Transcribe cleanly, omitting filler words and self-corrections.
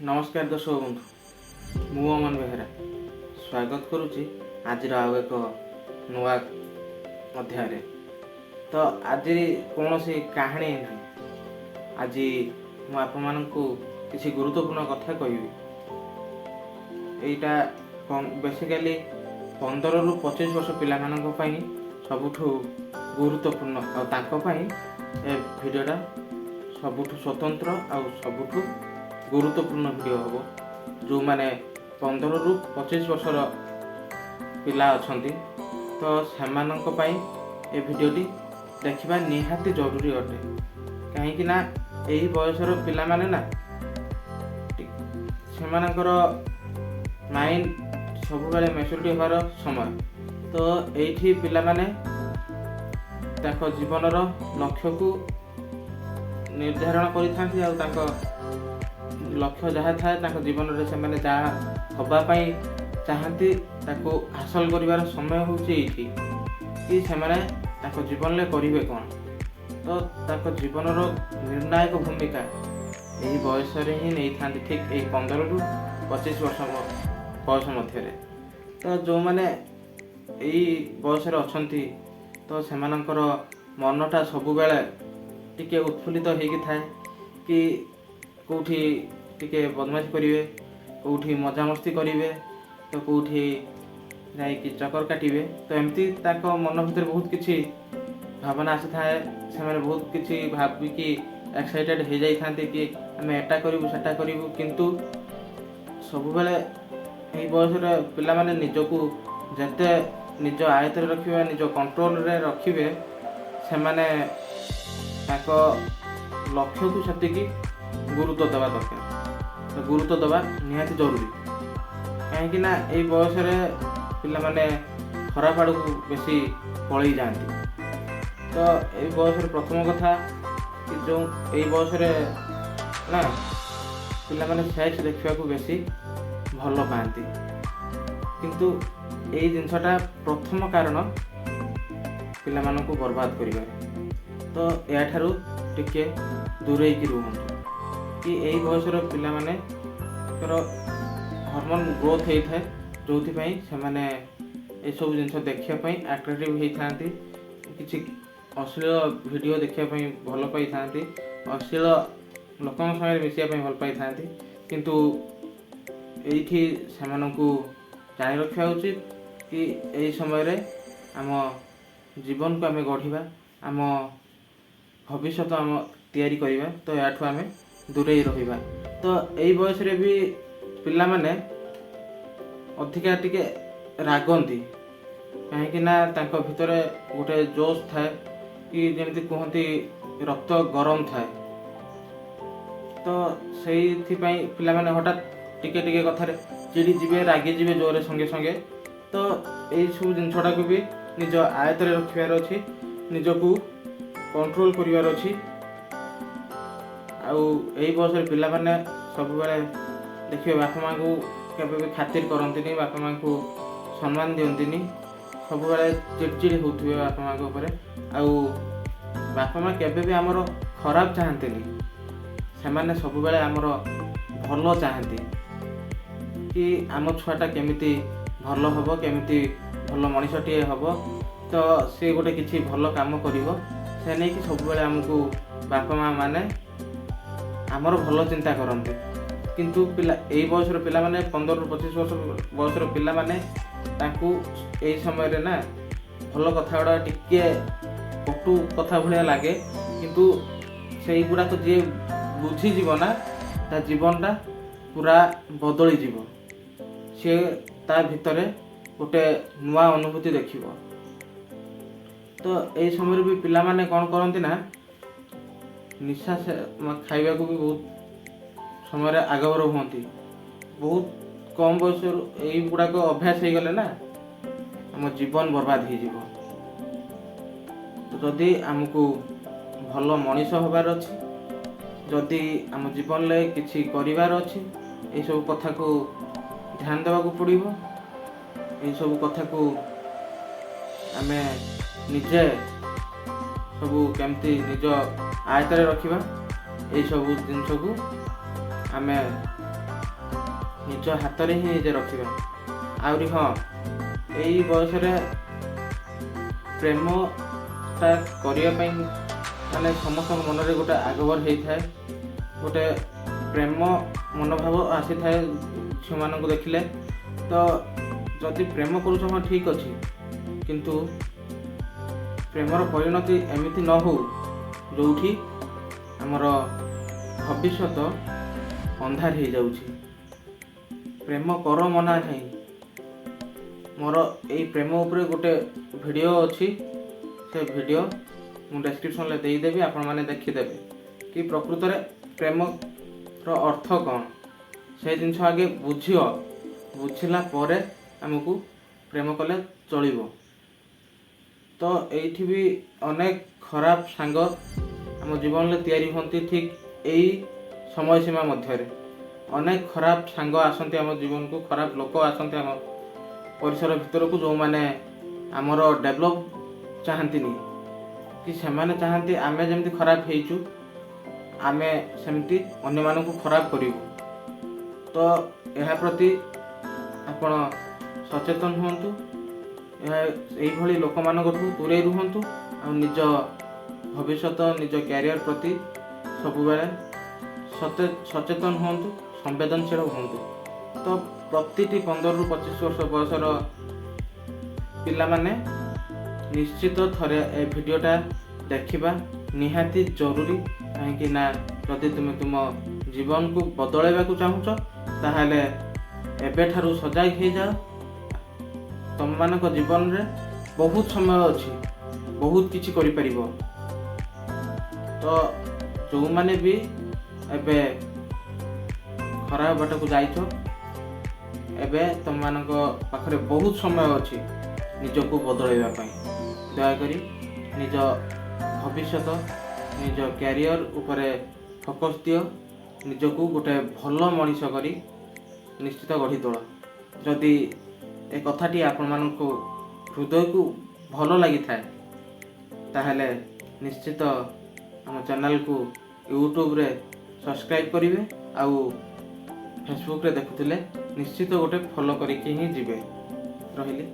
नमस्कार दर्शक बंधु मु अमन बेहेरा स्वागत करुच्ची आज एक नुआ अध्याय। तो आज कौन सी कहानी नहीं, आज मु आप किसी गुरुत्वपूर्ण कथा कहबी। यहाँ बेसिकाली 15 ରୁ 25 वर्ष पाई सबुठु गुरुत्वपूर्ण ए भिडियोटा सबुठु स्वतंत्र आ सबुठु गुरुत्वपूर्ण वीडियो हम। जो मैंने 15 ରୁ 25 वर्षर पिला अछंती तो सेमानंक पई ए वीडियोटी देखिबा निहाती जरूरी अटे। कहीं ना यही बयसर पिला माने ना सेमानकर माइंड सब बेले मैच्योरिटी होबार समय। तो एठी पिला माने ताको जीवनर लक्ष्य को निर्धारण करिथांती आ ताको लक्ष्य जहाँ थाए जीवन में से मैंने जहाँ हवापाई चाहती हासिल कर समय हूँ कि से जीवन में करेंगे कौन। तो जीवन निर्णायक भूमिका यही बयस ही नहीं था, ठीक यही 15 ରୁ 25 वर्ष बयस मध्य। तो जो मैंने यही बयस अच्छी तो से मनटा सब बेले टिके उत्फुल्लित होगी थाए कि कौटी टिके बदमाश करेंगे, कौटी मजामस्ती करेंगे, तो कौटी जाइए चक्कर काटे। तो एमती मन भर बहुत किसी भावना आसी थाए। से बहुत किसी भाविकी एक्साइटेड हो जाते कि आम एटा करूँ सेटा करूँ, किंतु सब बेले यही बयस पिला माने निजको जेते निज आयत रखिबे, निज कंट्रोल रे रखिबे, से माने ताको लक्ष्य को सेतिकी गुरुत्व देवा दरकार। तो गुरुत्व देवा निहाती जरूरी। कहीं ना यही बयस पिला माने खराब आड़ को बेसी पलि जाती। तो यही बयस प्रथम कथा कि जो यही बयस ना पिला माने सेक्स देखा बेसी भल पाती, किंतु यही जिनसटा प्रथम कारण पिला मानकु बर्बाद करिबार। तो या ठारू टिके दूरे की रुहंतु कि यही बयसर पिला माने हार्मोन ग्रोथ होता है, जो से माने ये सब जिनस देखापी आट्राक्टिव होता, किसी अश्लील वीडियो देखापी भल पाई था, अश्लील लोक सागर मिसापी भल पाई था। किंतु ये जानी रखा उचित कि यही समय आम जीवन को आम गढ़ा, आम भविष्य आम तैयारी करवा। तो या आम दूरे रहिबा। तो यही बयस भी पिला माने अधिका टिके रागंती, कहीं ना तांको भितरे गोटे जोश थाए कि जमिति कहती रक्त गरम थाए। तो से पिला माने हठात टिके टिके कथारे चिड़ी जीवे, रागी जीवे जोरे संगे संगे। तो यही सब जिनसटा को भी निज आयत रखार अच्छी, निजको कंट्रोल करिवार अच्छी। यही बयस पिला माने सब बेले देखिए बापा माँ को केबे भी खातिर करंतिनी, बापा माँ को सम्मान दियंतिनी, सब बेले चिड़चिड़ी होउथिबे बापा माँ ऊपर। बापा माँ केबे भी आमर खराब चाहंतिनी, से माने सब बेले आमर भल चाहती कि आम छुआटा केमिति भल हबो, केमिति भल मनीषटीए हबो। तो सी गोटे किसी भल काम करिवो, से नहीं कि सब बेले आमको बापा माँ माने आमर भल चिंता करते। किंतु पिला यही बयसर पिला माने 15 ରୁ 25 वर्ष बयसर पिला माने ताकू यही समय ना भल कथा गुड़ा टिके कटु कथा भाया लगे, किंतु से गुड़ा तो जी बुझीज ना ता जीवनटा पूरा बदली जीव। सी ता भितरे गोटे नुआ अनुभूति देखिब। तो यही समय भी पिला माने कौन करती ना निशा से खाइबा को भी बहुत समय आगवर हूँ। बहुत कम बयस यही गुड़ाक अभ्यास हो गले ना आम जीवन बर्बाद हो। जदि आमको भल मनीष होबार अच्छी, जदि आम जीवन में किसी करार अच्छी, ये सब कथा को ध्यान देवा पड़ो। ये सब कथा को आम निजे सब केमती निज आयत रखा, यही सब जिनस को आम ନିଜ ହାତରେ ହିଁ ନିଜେ ରଖିବା। ଆହୁରି ହଁ, ଏଇ ବୟସରେ ପ୍ରେମଟା କରିବା ପାଇଁ ମାନେ ସମସ୍ତଙ୍କ ମନରେ ଗୋଟେ ଆଗଭର ହେଇଥାଏ, ଗୋଟେ ପ୍ରେମ ମନୋଭାବ ଆସିଥାଏ ଝିଅମାନଙ୍କୁ ଦେଖିଲେ। ତ ଯଦି ପ୍ରେମ କରୁଛ ହଁ ଠିକ୍ ଅଛି, କିନ୍ତୁ ପ୍ରେମର ପରିଣତି ଏମିତି ନ ହଉ ଯେଉଁଠି ଆମର ଭବିଷ୍ୟତ ଅନ୍ଧାର ହେଇଯାଉଛି। ପ୍ରେମ କର ମନା ନାହିଁ। ମୋର ଏଇ ପ୍ରେମ ଉପରେ ଗୋଟେ ଭିଡ଼ିଓ ଅଛି, ସେ ଭିଡ଼ିଓ ମୁଁ ଡେସ୍କ୍ରିପସନ୍ରେ ଦେଇଦେବି, ଆପଣମାନେ ଦେଖିଦେବେ କି ପ୍ରକୃତରେ ପ୍ରେମର ଅର୍ଥ କ'ଣ। ସେ ଜିନିଷ ଆଗେ ବୁଝିଲା ପରେ ଆମକୁ ପ୍ରେମ କଲେ ଚଳିବ। ତ ଏଇଠି ବି ଅନେକ ଖରାପ ସାଙ୍ଗ ଆମ ଜୀବନରେ ତିଆରି ହୁଅନ୍ତି ଠିକ୍ ଏଇ ସମୟସୀମା ମଧ୍ୟରେ। ଅନେକ ଖରାପ ସାଙ୍ଗ ଆସନ୍ତି ଆମ ଜୀବନକୁ, ଖରାପ ଲୋକ ଆସନ୍ତି ଆମ ପରିସର ଭିତରକୁ, ଯେଉଁମାନେ ଆମର ଡେଭଲପ୍ ଚାହାନ୍ତିନି, କି ସେମାନେ ଚାହାନ୍ତି ଆମେ ଯେମିତି ଖରାପ ହେଇଛୁ ଆମେ ସେମିତି ଅନ୍ୟମାନଙ୍କୁ ଖରାପ କରିବୁ। ତ ଏହା ପ୍ରତି ଆପଣ ସଚେତନ ହୁଅନ୍ତୁ, ଏଇଭଳି ଲୋକମାନଙ୍କଠୁ ଦୂରେଇ ରୁହନ୍ତୁ, ଆଉ ନିଜ ଭବିଷ୍ୟତ ନିଜ କ୍ୟାରିୟର ପ୍ରତି ସବୁବେଳେ ସଚେତନ ହୁଅନ୍ତୁ, ସମ୍ବେଦନଶୀଳ ହୁଅନ୍ତୁ। ତ ପ୍ରତିଟି 15ରୁ 25 ବର୍ଷ ବୟସର ପିଲାମାନେ ନିଶ୍ଚିତ ଥରେ ଏ ଭିଡ଼ିଓଟା ଦେଖିବା ନିହାତି ଜରୁରୀ। କାହିଁକି ନା ଯଦି ତୁମେ ତୁମ ଜୀବନକୁ ବଦଳାଇବାକୁ ଚାହୁଁଛ ତାହେଲେ ଏବେଠାରୁ ସଜାଗ ହେଇଯାଅ। ତୁମମାନଙ୍କ ଜୀବନରେ ବହୁତ ସମୟ ଅଛି, ବହୁତ କିଛି କରିପାରିବ। ତ ଯେଉଁମାନେ ବି ଏବେ ଖରାପ ବାଟକୁ ଯାଇଛ, ଏବେ ତୁମମାନଙ୍କ ପାଖରେ ବହୁତ ସମୟ ଅଛି ନିଜକୁ ବଦଳାଇବା ପାଇଁ। ଦୟାକରି ନିଜ ଭବିଷ୍ୟତ ନିଜ କ୍ୟାରିୟର ଉପରେ ଫୋକସ୍ ଦିଅ, ନିଜକୁ ଗୋଟେ ଭଲ ମଣିଷ କରି ନିଶ୍ଚିତ ଗଢ଼ି ତୋଳ। ଯଦି ଏ କଥାଟି ଆପଣମାନଙ୍କୁ ହୃଦୟକୁ ଭଲ ଲାଗିଥାଏ ତାହେଲେ ନିଶ୍ଚିତ ଆମ ଚ୍ୟାନେଲକୁ ୟୁଟ୍ୟୁବରେ ସବସ୍କ୍ରାଇବ୍ କରିବେ, ଆଉ ଫେସବୁକରେ ଦେଖୁଥିଲେ ନିଶ୍ଚିତ ଗୋଟେ ଫଲୋ କରିକି ହିଁ ଯିବେ। ରହିଲି।